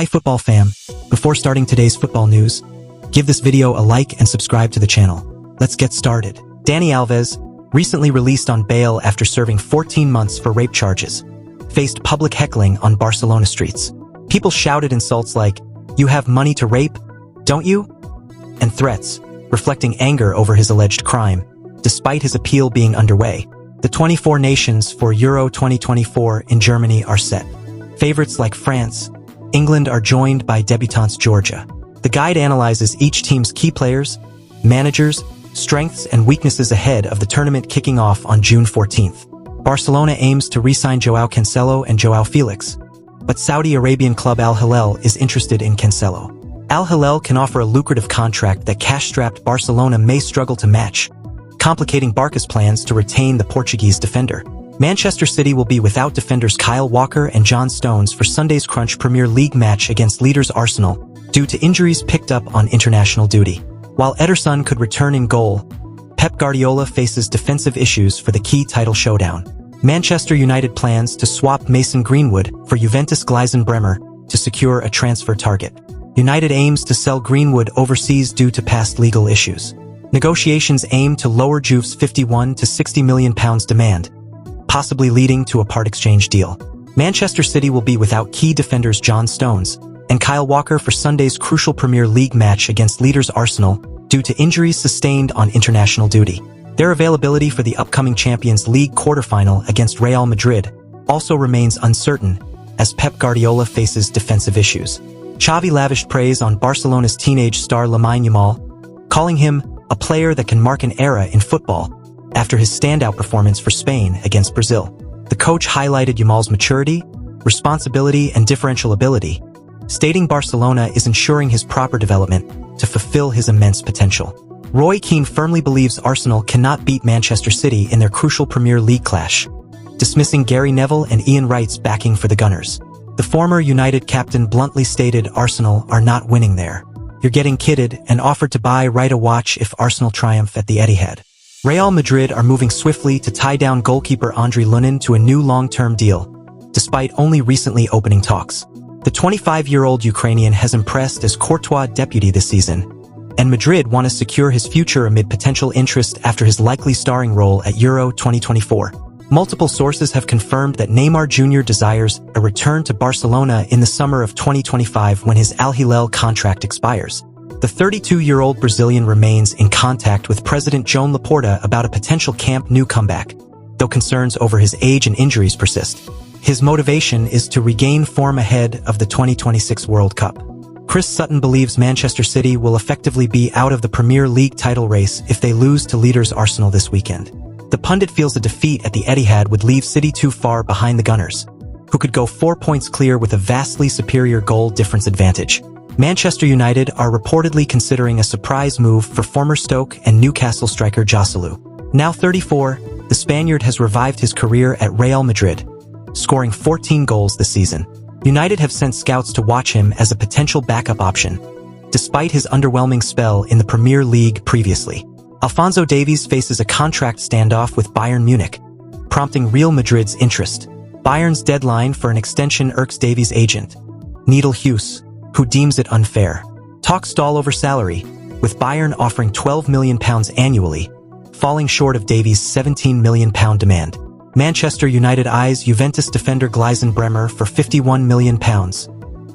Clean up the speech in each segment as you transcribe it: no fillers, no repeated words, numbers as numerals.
Hi football fam, before starting today's football news, give this video a like and subscribe to the channel. Let's get started. Dani Alves, recently released on bail after serving 14 months for rape charges, faced public heckling on Barcelona streets. People shouted insults like, "You have money to rape, don't you?" and threats, reflecting anger over his alleged crime, despite his appeal being underway. The 24 nations for Euro 2024 in Germany are set. Favorites like France, England are joined by debutantes Georgia. The guide analyzes each team's key players, managers, strengths and weaknesses ahead of the tournament kicking off on June 14th. Barcelona aims to re-sign Joao Cancelo and Joao Felix, but Saudi Arabian club Al Hilal is interested in Cancelo. Al Hilal can offer a lucrative contract that cash-strapped Barcelona may struggle to match, complicating Barca's plans to retain the Portuguese defender. Manchester City will be without defenders Kyle Walker and John Stones for Sunday's Crunch Premier League match against leaders Arsenal, due to injuries picked up on international duty. While Ederson could return in goal, Pep Guardiola faces defensive issues for the key title showdown. Manchester United plans to swap Mason Greenwood for Juventus Gleisen Bremer to secure a transfer target. United aims to sell Greenwood overseas due to past legal issues. Negotiations aim to lower Juve's £51 to £60 million demand, possibly leading to a part exchange deal. Manchester City will be without key defenders John Stones and Kyle Walker for Sunday's crucial Premier League match against leaders Arsenal due to injuries sustained on international duty. Their availability for the upcoming Champions League quarterfinal against Real Madrid also remains uncertain as Pep Guardiola faces defensive issues. Xavi lavished praise on Barcelona's teenage star Lamine Yamal, calling him a player that can mark an era in football after his standout performance for Spain against Brazil. The coach highlighted Yamal's maturity, responsibility, and differential ability, stating Barcelona is ensuring his proper development to fulfill his immense potential. Roy Keane firmly believes Arsenal cannot beat Manchester City in their crucial Premier League clash, dismissing Gary Neville and Ian Wright's backing for the Gunners. The former United captain bluntly stated Arsenal are not winning there. You're getting kidded, and offered to buy Wright a watch if Arsenal triumph at the Etihad. Real Madrid are moving swiftly to tie down goalkeeper Andre Lunin to a new long-term deal, despite only recently opening talks. The 25-year-old Ukrainian has impressed as Courtois deputy this season, and Madrid want to secure his future amid potential interest after his likely starring role at Euro 2024. Multiple sources have confirmed that Neymar Jr. desires a return to Barcelona in the summer of 2025 when his Al Hilal contract expires. The 32-year-old Brazilian remains in contact with President João Laporta about a potential Camp Nou comeback, though concerns over his age and injuries persist. His motivation is to regain form ahead of the 2026 World Cup. Chris Sutton believes Manchester City will effectively be out of the Premier League title race if they lose to leaders Arsenal this weekend. The pundit feels a defeat at the Etihad would leave City too far behind the Gunners, who could go 4 points clear with a vastly superior goal difference advantage. Manchester United are reportedly considering a surprise move for former Stoke and Newcastle striker Joselu. Now 34, the Spaniard has revived his career at Real Madrid, scoring 14 goals this season. United have sent scouts to watch him as a potential backup option, despite his underwhelming spell in the Premier League previously. Alphonso Davies faces a contract standoff with Bayern Munich, prompting Real Madrid's interest. Bayern's deadline for an extension irks Davies' agent, Needle Hughes, who deems it unfair. Talks stall over salary, with Bayern offering £12 million annually, falling short of Davies' £17 million demand. Manchester United eyes Juventus defender Gleisen Bremer for £51 million,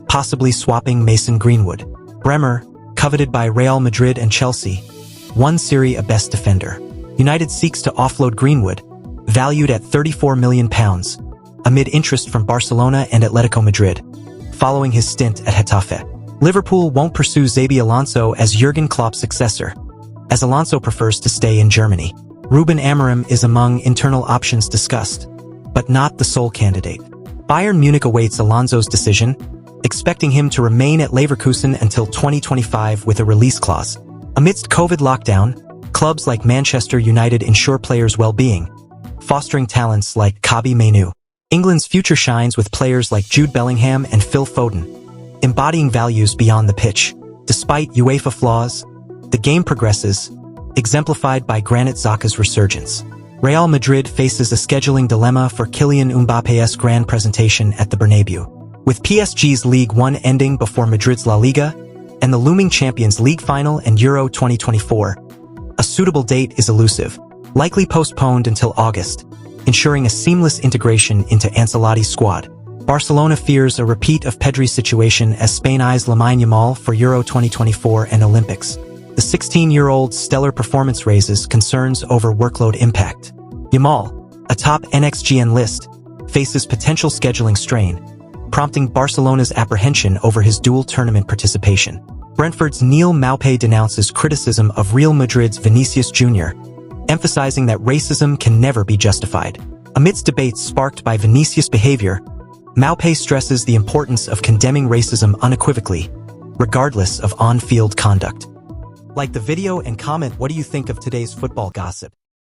possibly swapping Mason Greenwood. Bremer, coveted by Real Madrid and Chelsea, won Serie A best defender. United seeks to offload Greenwood, valued at £34 million, amid interest from Barcelona and Atletico Madrid, following his stint at Getafe. Liverpool won't pursue Xabi Alonso as Jurgen Klopp's successor, as Alonso prefers to stay in Germany. Ruben Amorim is among internal options discussed, but not the sole candidate. Bayern Munich awaits Alonso's decision, expecting him to remain at Leverkusen until 2025 with a release clause. Amidst COVID lockdown, clubs like Manchester United ensure players' well-being, fostering talents like Kobbie Mainoo. England's future shines with players like Jude Bellingham and Phil Foden, embodying values beyond the pitch. Despite UEFA flaws, the game progresses, exemplified by Granit Xhaka's resurgence. Real Madrid faces a scheduling dilemma for Kylian Mbappe's grand presentation at the Bernabeu. With PSG's League One ending before Madrid's La Liga, and the looming Champions League final and Euro 2024, a suitable date is elusive, likely postponed until August, ensuring a seamless integration into Ancelotti's squad. Barcelona fears a repeat of Pedri's situation as Spain eyes Lamine Yamal for Euro 2024 and Olympics. The 16-year-old's stellar performance raises concerns over workload impact. Yamal, a top NXGN list, faces potential scheduling strain, prompting Barcelona's apprehension over his dual tournament participation. Brentford's Neil Maupay denounces criticism of Real Madrid's Vinicius Jr., emphasizing that racism can never be justified. Amidst debates sparked by Vinicius' behavior, Maupay stresses the importance of condemning racism unequivocally, regardless of on-field conduct. Like the video and comment what do you think of today's football gossip.